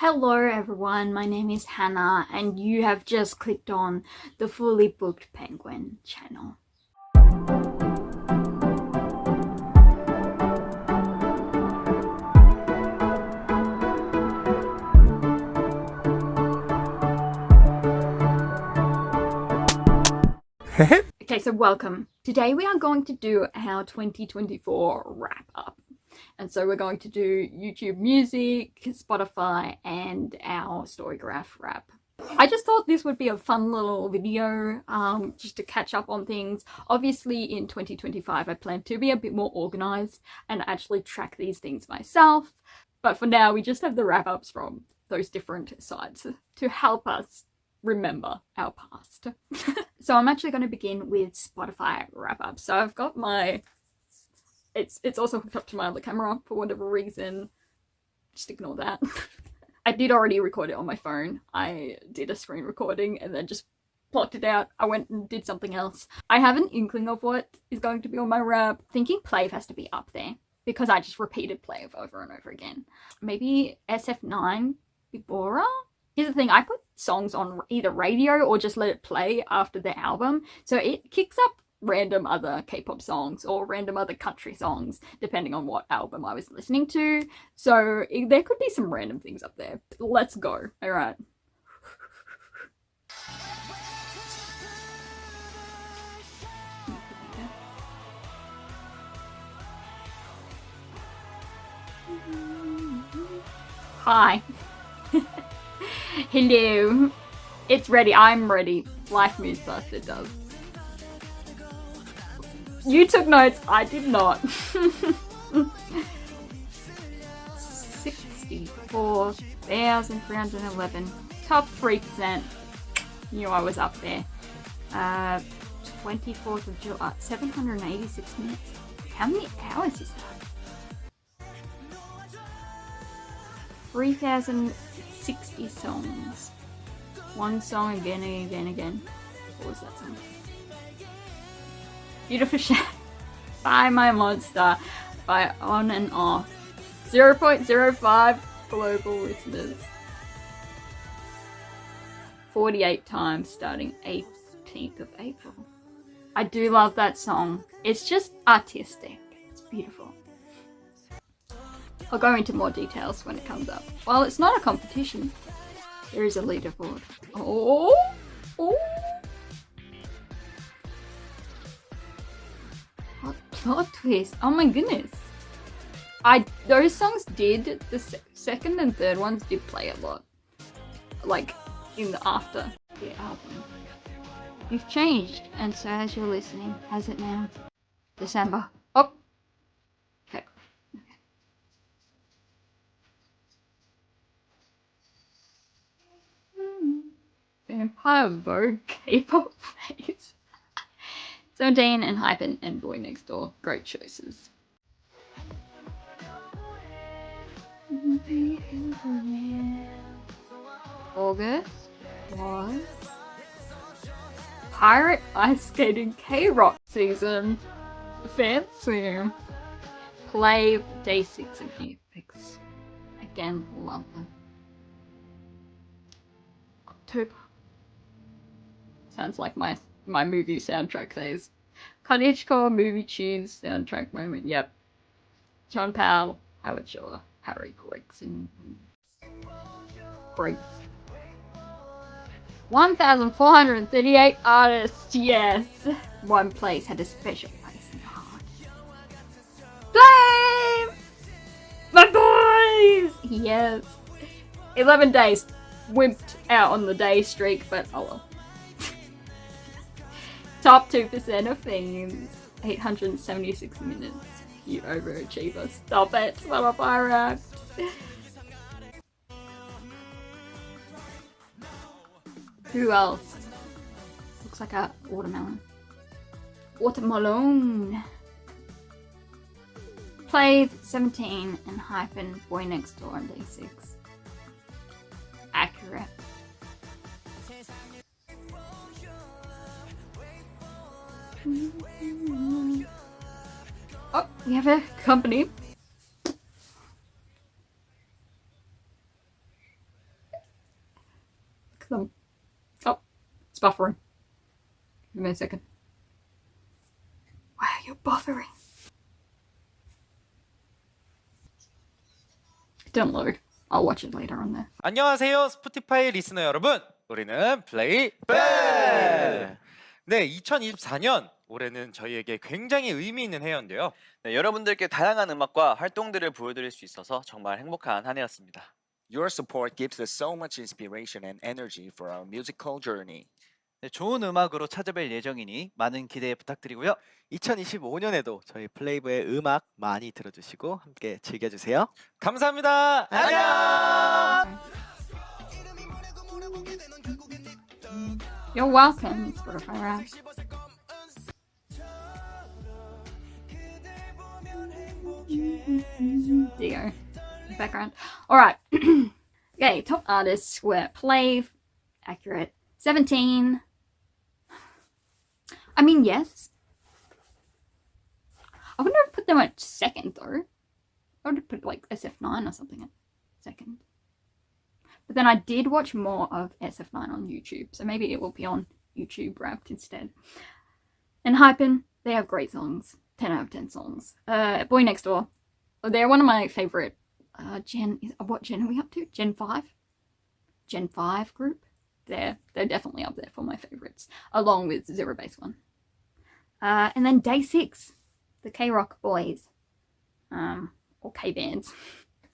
Hello everyone, my name is Hannah and you have just clicked on the Fully Booked Penguin channel. Okay, so welcome. Today we are going to do our 2024 wrap up. And so we're going to do YouTube Music, Spotify, and our Storygraph wrap. I just thought this would be a fun little video just to catch up on things. Obviously in 2025 I plan to be a bit more organized and actually track these things myself. But for now we just have the wrap ups from those different sides to help us remember our past. So I'm actually going to begin with Spotify wrap up. So I've got my it's also hooked up to my other camera for whatever reason. Just ignore that. I did already record it on my phone. I did a screen recording and then just plucked it out. I went and did something else. I have an inkling of what is going to be on my wrap. Thinking PLAVE has to be up there because I just repeated PLAVE over and over again. Maybe SF9 Bibora? Here's the thing, I put songs on either radio or just let it play after the album, so it kicks up random other K-pop songs or random other country songs depending on what album I was listening to, so there could be some random things up there. Let's go. All right. Hi. Hello. It's ready. I'm ready. Life moves fast, it does. You took notes. I did not. 64,311. Top 3%. Knew I was up there. 24th of July. 786 minutes. How many hours is that? 3,060 songs. One song again and again and again. What was that song? Beautiful Shadow by My Monster by On and Off. 0.05 global listeners. 48 times starting 18th of April. I do love that song. It's just artistic. It's beautiful. I'll go into more details when it comes up. Well, it's not a competition. There is a leaderboard. Oh! Oh! What plot twist? Oh my goodness. Those songs did, the second and third ones did play a lot. Like, in the after the album. You've changed, and so as you're listening, has it now? December. Oh! Okay. Vampire Vogue K-pop phase. 17 and Hypen and Boy Next Door. Great choices. August was Pirate Ice Skating K-Rock season. Fancy. PLAVE Day 6 of New Picks. Again, love them. October. Sounds like my movie soundtrack phase. Cottagecore movie tunes soundtrack moment. Yep. John Powell, Howard Shore, Harry Gregson. Great. 1,438 artists. Yes. One place had a special place in the heart. PLAVE! My boys! Yes. 11 days. Wimped out on the day streak, but oh well. Top 2% of fans. 876 minutes. You overachiever. Stop it. Spotify Wrapped. Who else? Looks like a watermelon. Watermelon. PLAVE 17 and Hypen Boy Next Door on day 6. Accurate. Oh, we have a company. them. Oh, it's buffering. Give me a second. Why are you buffering? It didn't load. I'll watch it later on there. 안녕하세요 스포티파이 리스너 여러분, 우리는 플레이브. 네, 2024년 올해는 저희에게 굉장히 의미 있는 해였는데요. 네, 여러분들께 다양한 음악과 활동들을 보여드릴 수 있어서 정말 행복한 한 해였습니다. Your support gives us so much inspiration and energy for our musical journey. 네, 좋은 음악으로 찾아뵐 예정이니 많은 기대 부탁드리고요. 2025년에도 저희 플레이브의 음악 많이 들어주시고 함께 즐겨주세요. 감사합니다. 안녕. You're welcome, Spotify Rap. There you go. Background. Alright. Okay, top artists were PLAVE, accurate. 17. I mean, yes. I wouldn't have put them at second though. I would have put like SF9 or something at second. But then I did watch more of SF9 on YouTube, so maybe it will be on YouTube Wrapped instead. And Hypen, they have great songs. 10 out of 10 songs. Boy Next Door, they're one of my favorite. What gen are we up to? Gen 5? Gen 5 group? They're definitely up there for my favorites, along with Zero Base One. And then Day 6, the K-Rock boys, or K-bands.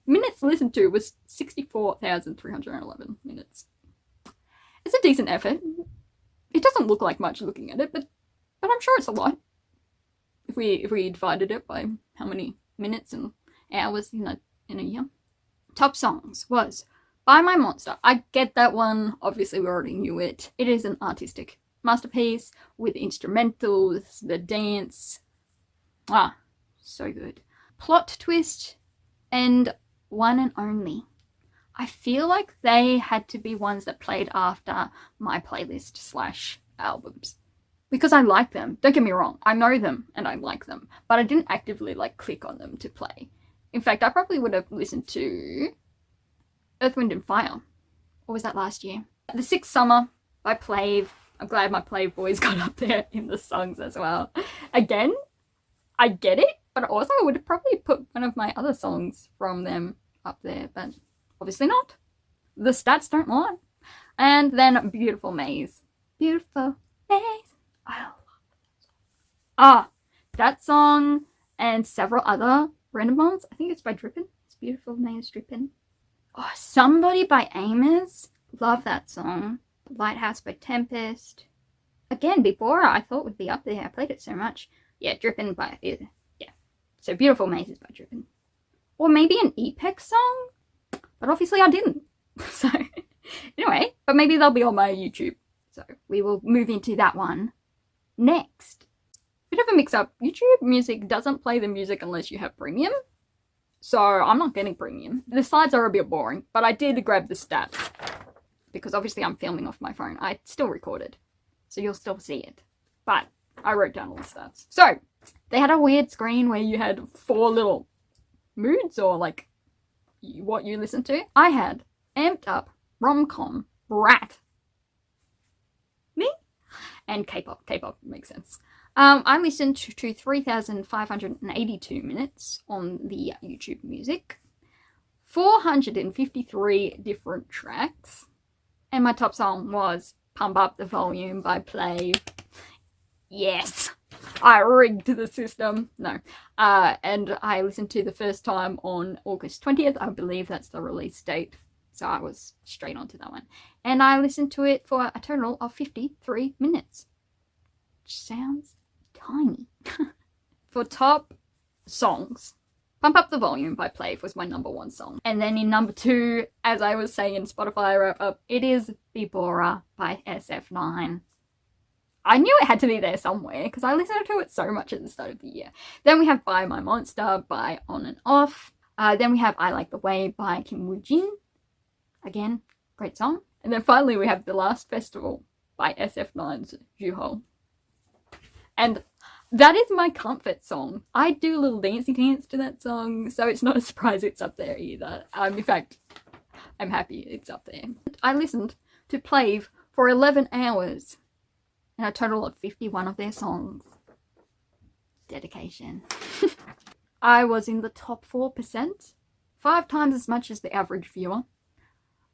Minutes listened to was 64,311 minutes. It's a decent effort. It doesn't look like much looking at it, but I'm sure it's a lot. If we divided it by how many minutes and hours in a year. Top songs was By My Monster. I get that one. Obviously, we already knew it. It is an artistic masterpiece with instrumentals, the dance. Ah, so good. Plot Twist and One and Only. I feel like they had to be ones that played after my playlist / albums. Because I like them. Don't get me wrong. I know them and I like them. But I didn't actively click on them to play. In fact, I probably would have listened to Earth, Wind and Fire. Or was that last year? The Sixth Summer by PLAVE. I'm glad my PLAVE boys got up there in the songs as well. Again, I get it, but also I would have probably put one of my other songs from them up there, but obviously not. The stats don't lie. And then Beautiful Maze. Beautiful Maze. I love that song. That song and several other random ones. I think it's by Drippin'. It's Beautiful Maze Drippin'. Oh, Somebody by ATEEZ. Love that song. Lighthouse by Tempest. Again, Bibora I thought would be up there. I played it so much. Yeah, Drippin' by... Yeah. So Beautiful Maze is by Drippin'. Or maybe an EPEX song? But obviously I didn't. So, anyway. But maybe they'll be on my YouTube. So, we will move into that one next. Bit of a mix-up. YouTube Music doesn't play the music unless you have premium. So, I'm not getting premium. The slides are a bit boring. But I did grab the stats. Because obviously I'm filming off my phone. I still recorded. So, you'll still see it. But I wrote down all the stats. So, they had a weird screen where you had 4 little moods or what you listen to. I had Amped Up, Rom-Com, Rat, me, and K-pop. K-pop makes sense. I listened to 3,582 minutes on the YouTube Music, 453 different tracks, and my top song was Pump Up the Volume by PLAVE. Yes! I rigged the system. No. And I listened to the first time on August 20th. I believe that's the release date. So I was straight onto that one. And I listened to it for a total of 53 minutes. Which sounds tiny. For top songs, Pump Up the Volume by PLAVE was my #1 song. And then in #2, as I was saying in Spotify wrap up, it is Bibora by SF9. I knew it had to be there somewhere because I listened to it so much at the start of the year. Then we have By My Monster by On and Off. Then we have I Like the Way by Kim Woo-jin. Again, great song. And then finally we have The Last Festival by SF9's Juho. And that is my comfort song. I do a little dancey dance to that song, so it's not a surprise it's up there either. In fact, I'm happy it's up there. I listened to PLAVE for 11 hours and a total of 51 of their songs. Dedication. I was in the top 4%, 5 times as much as the average viewer.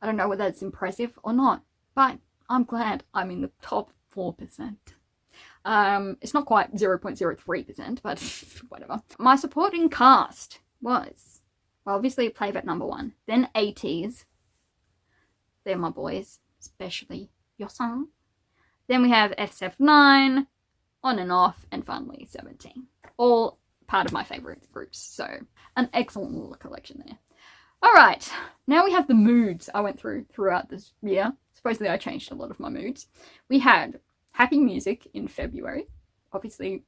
I don't know whether that's impressive or not, but I'm glad I'm in the top 4%. It's not quite 0.03%, but whatever. My supporting cast was, well, obviously PLAVE at number 1, then ATEEZ. They're my boys, especially Yosung. Then we have SF9, On and Off, and finally 17. All part of my favourite groups, so an excellent little collection there. Alright, now we have the moods I went throughout this year. Supposedly I changed a lot of my moods. We had happy music in February. Obviously,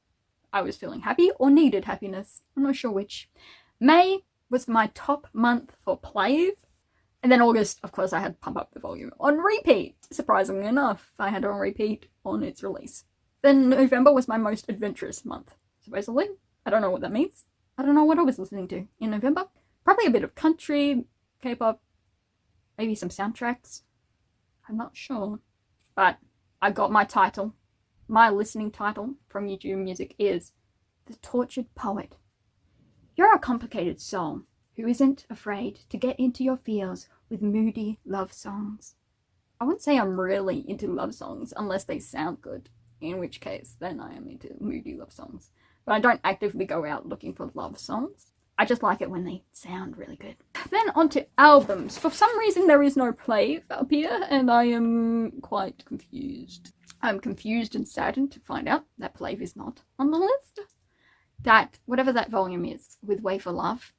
I was feeling happy or needed happiness. I'm not sure which. May was my top month for PLAVE. And then August, of course, I had Pump Up the Volume on repeat. Surprisingly enough, I had it on repeat on its release. Then November was my most adventurous month, supposedly. I don't know what that means. I don't know what I was listening to in November. Probably a bit of country, K-pop, maybe some soundtracks. I'm not sure. But I got my title. My listening title from YouTube Music is The Tortured Poet. You're a complicated soul who isn't afraid to get into your feels with moody love songs. I wouldn't say I'm really into love songs unless they sound good, in which case then I am into moody love songs. But I don't actively go out looking for love songs. I just like it when they sound really good. Then on to albums. For some reason there is no PLAVE up here and I am quite confused. I'm confused and saddened to find out that PLAVE is not on the list. That, whatever that volume is with Way for Love,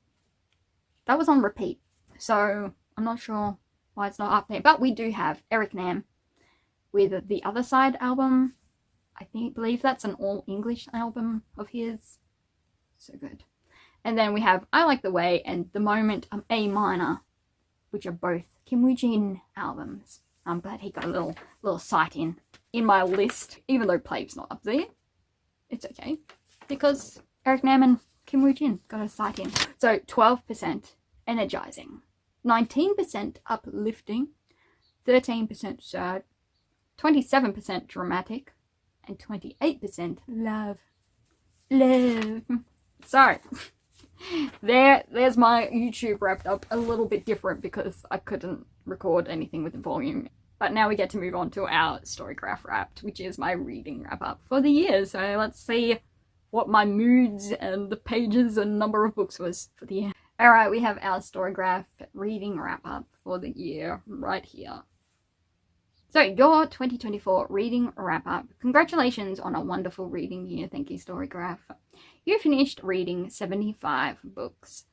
that was on repeat. So I'm not sure why it's not up there. But we do have Eric Nam with the Other Side album. I believe that's an all-English album of his. So good. And then we have I Like the Way and The Moment A Minor, which are both Kim Woo-jin albums. I'm glad he got a little sight in my list, even though PLAVE's not up there. It's okay, because Eric Nam and Kim Woo-jin got a sight in. So 12% energizing, 19% uplifting, 13% sad, 27% dramatic, and 28% love. So there's my YouTube wrapped up, a little bit different because I couldn't record anything with the volume. But now we get to move on to our Storygraph wrapped, which is my reading wrap up for the year. So let's see what my moods and the pages and number of books was for the year. Alright, we have our Storygraph reading wrap up for the year right here. So your 2024 reading wrap up. Congratulations on a wonderful reading year. Thank you, Storygraph. You finished reading 75 books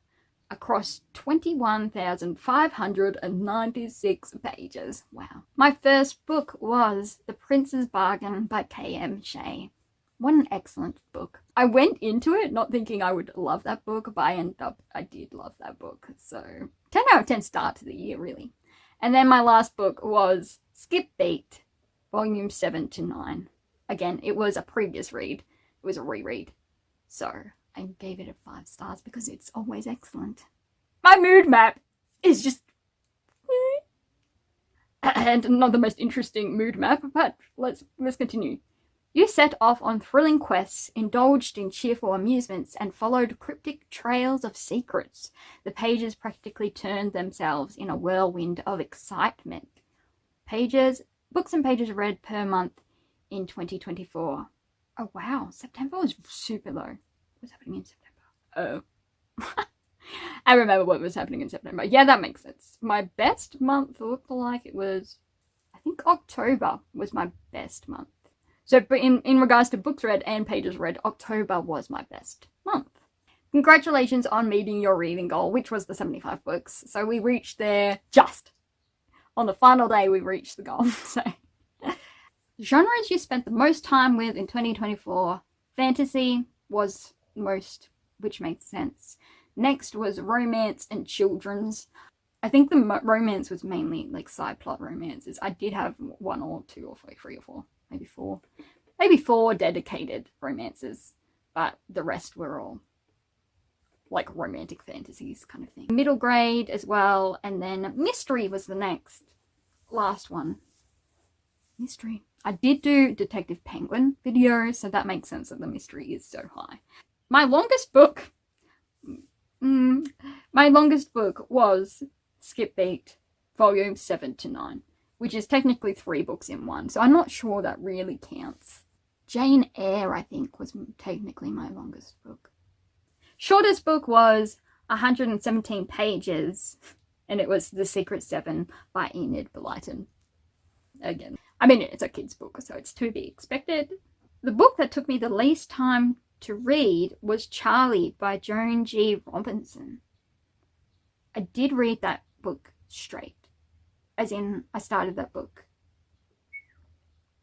across 21,596 pages. Wow. My first book was The Prince's Bargain by K.M. Shea. What an excellent book. I went into it not thinking I would love that book, but I did love that book. So 10 out of 10 start to the year, really. And then my last book was Skip Beat, volume 7 to 9. Again, it was a previous read. It was a reread. So I gave it 5 stars because it's always excellent. My mood map is just... and not the most interesting mood map, but let's continue. You set off on thrilling quests, indulged in cheerful amusements, and followed cryptic trails of secrets. The pages practically turned themselves in a whirlwind of excitement. Books and pages read per month in 2024. Oh wow, September was super low. What was happening in September? Oh. I remember what was happening in September. Yeah, that makes sense. My best month looked like it was, I think October was my best month. So in regards to books read and pages read, October was my best month. Congratulations on meeting your reading goal, which was the 75 books. So we reached there just. On the final day, we reached the goal. So, genres you spent the most time with in 2024. Fantasy was most, which makes sense. Next was romance and children's. I think the romance was mainly like side plot romances. I did have 1 or 2 or 3 or 4. Maybe 4 dedicated romances, but the rest were all like romantic fantasies kind of thing. Middle grade as well, and then mystery was the last one. Mystery. I did do Detective Penguin video, so that makes sense that the mystery is so high. My longest book was Skip Beat volume 7 to 9, which is technically 3 books in one, so I'm not sure that really counts. Jane Eyre, I think, was technically my longest book. Shortest book was 117 pages, and it was The Secret Seven by Enid Blyton. Again, I mean, it's a kid's book, so it's to be expected. The book that took me the least time to read was Charlie by Joan G. Robinson. I did read that book straight, as in I started that book.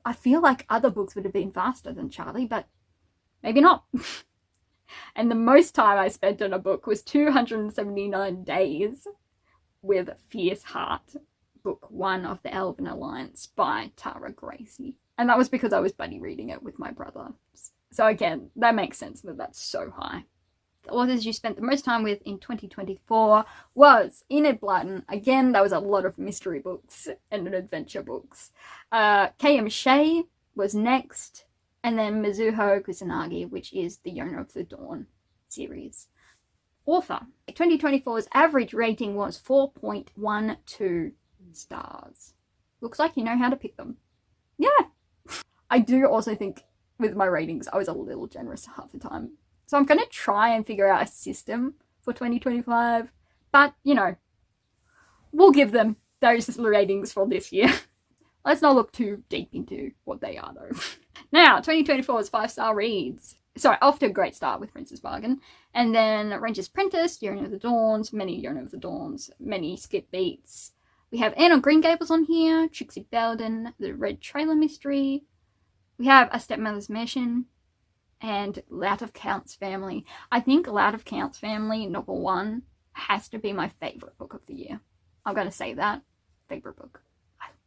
I feel like other books would have been faster than Charlie, but maybe not. And the most time I spent on a book was 279 days with Fierce Heart, book 1 of the Elven Alliance by Tara Gracie. And that was because I was buddy reading it with my brother. So again, that makes sense that that's so high. The authors you spent the most time with in 2024 was Enid Blyton. Again, that was a lot of mystery books and adventure books. K.M. Shea was next, and then Mizuho Kusanagi, which is the Yona of the Dawn series. Author. 2024's average rating was 4.12 stars. Looks like you know how to pick them. Yeah. I do also think with my ratings, I was a little generous half the time. So I'm going to try and figure out a system for 2025. But, you know, we'll give them those ratings for this year. Let's not look too deep into what they are, though. Now, 2024's 5-star reads. Sorry, off to a great start with Prince's Bargain. And then Ranger's Apprentice, Yona of the Dawns, many Yona of the Dawns, many Skip Beats. We have Anne on Green Gables on here, Trixie Belden, The Red Trailer Mystery. We have A Stepmother's Mansion, and Lout of Count's Family. I think Lout of Count's Family, novel 1, has to be my favourite book of the year. I'm going to say that. Favourite book.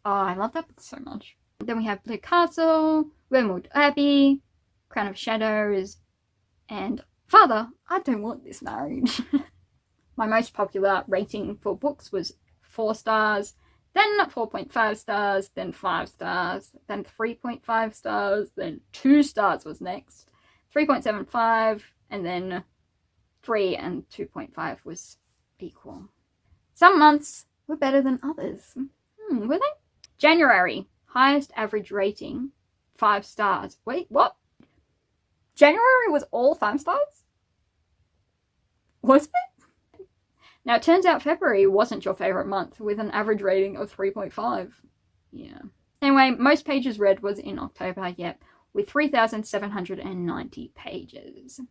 Oh, I love that book so much. Then we have Blue Castle, Wormwood Abbey, Crown of Shadows, and Father, I Don't Want This Marriage. My most popular rating for books was 4 stars, then 4.5 stars, then 5 stars, then 3.5 stars, then 2 stars was next, 3.75, and then 3 and 2.5 was equal. Some months were better than others. Were they? January, highest average rating, 5 stars. Wait, what? January was all 5 stars? Was it? Now, it turns out February wasn't your favourite month with an average rating of 3.5. Yeah. Anyway, most pages read was in October, yep, with 3,790 pages.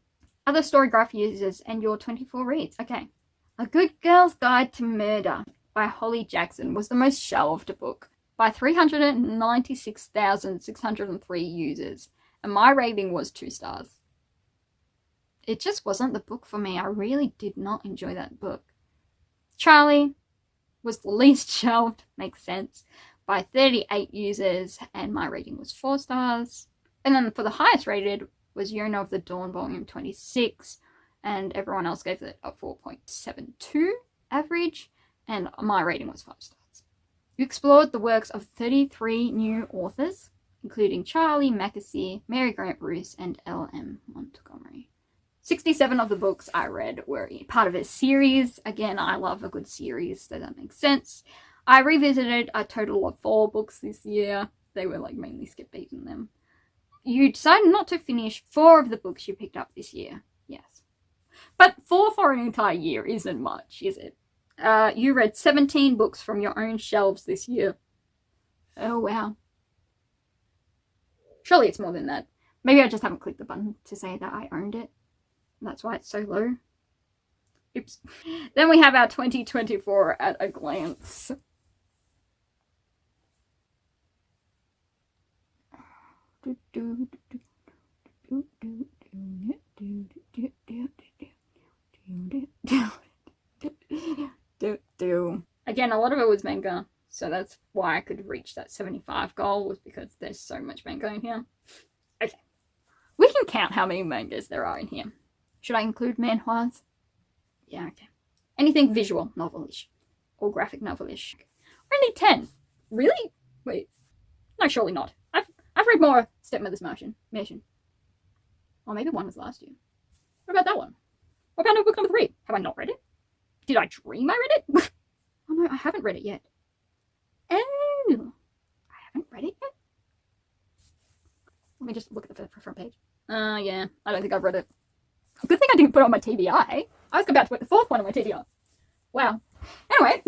Other Storygraph users and your 24 reads. Okay. A Good Girl's Guide to Murder by Holly Jackson was the most shelved book by 396,603 users, and my rating was 2 stars. It just wasn't the book for me. I really did not enjoy that book. Charlie was the least shelved, makes sense, by 38 users, and my rating was 4 stars. And then for the highest rated was Yona of the Dawn volume 26, and everyone else gave it a 4.72 average, and my rating was 5 stars. You explored the works of 33 new authors, including Charlie Mackesy, Mary Grant Bruce, and L.M. Montgomery. 67 of the books I read were part of a series. Again, I love a good series, so that makes sense. I revisited a total of 4 books this year. They were like mainly Skip Beat in them. You decided not to finish 4 of the books you picked up this year. Yes. But 4 for an entire year isn't much, is it? You read 17 books from your own shelves this year. Oh, wow. Surely it's more than that. Maybe I just haven't clicked the button to say that I owned it. That's why it's so low. Oops. Then we have our 2024 at a glance. Again, a lot of it was manga, so that's why I could reach that 75 goal, was because there's so much manga in here. Okay. We can count how many mangas there are in here. Should I include manhwas? Yeah, okay. Anything visual novelish or graphic novelish. Only 10. Really? Wait. No, No, surely not. I've read more Stepmother's Mansion. Or maybe one was last year. What about that one? What about Notebook number 3? Have I not read it? Did I dream I read it? Oh no, I haven't read it yet. Oh, I haven't read it yet? Let me just look at the front page. Yeah, I don't think I've read it. Good thing I didn't put it on my TBI. I was about to put the 4th one on my TBI. Wow. Anyway.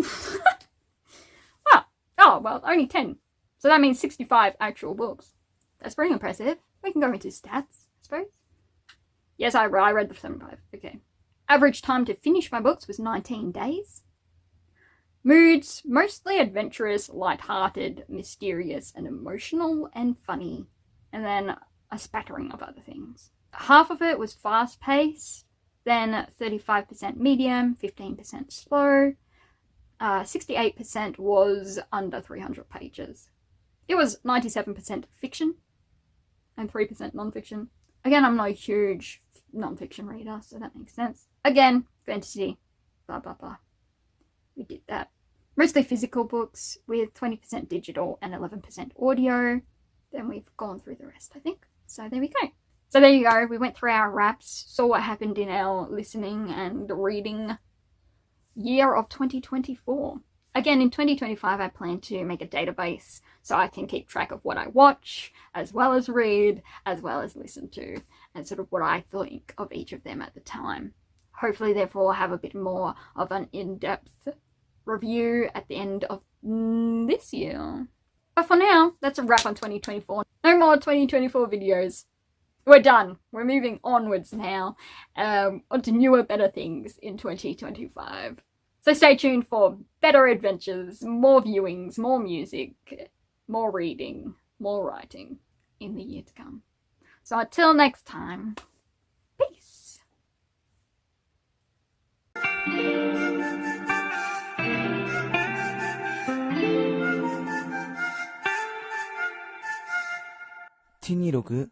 Wow. Oh, well, only 10. So that means 65 actual books. That's pretty impressive. We can go into stats, I suppose. Yes, I read the 75. Okay. Average time to finish my books was 19 days. Moods, mostly adventurous, light-hearted, mysterious, and emotional, and funny. And then a spattering of other things. Half of it was fast-paced, then 35% medium, 15% slow, 68% was under 300 pages. It was 97% fiction and 3% non-fiction. Again, I'm not a huge non-fiction reader, so that makes sense. Again, fantasy, blah blah blah. We did that. Mostly physical books with 20% digital and 11% audio. Then we've gone through the rest, I think. So there we go. So there you go. We went through our raps, saw what happened in our listening and reading year of 2024. Again, in 2025, I plan to make a database so I can keep track of what I watch, as well as read, as well as listen to, and sort of what I think of each of them at the time. Hopefully, therefore, I'll have a bit more of an in-depth review at the end of this year. But for now, that's a wrap on 2024. No more 2024 videos. We're done. We're moving onwards now onto newer, better things in 2025. So stay tuned for better adventures, more viewings, more music, more reading, more writing in the year to come. So until next time, peace! 티니 로그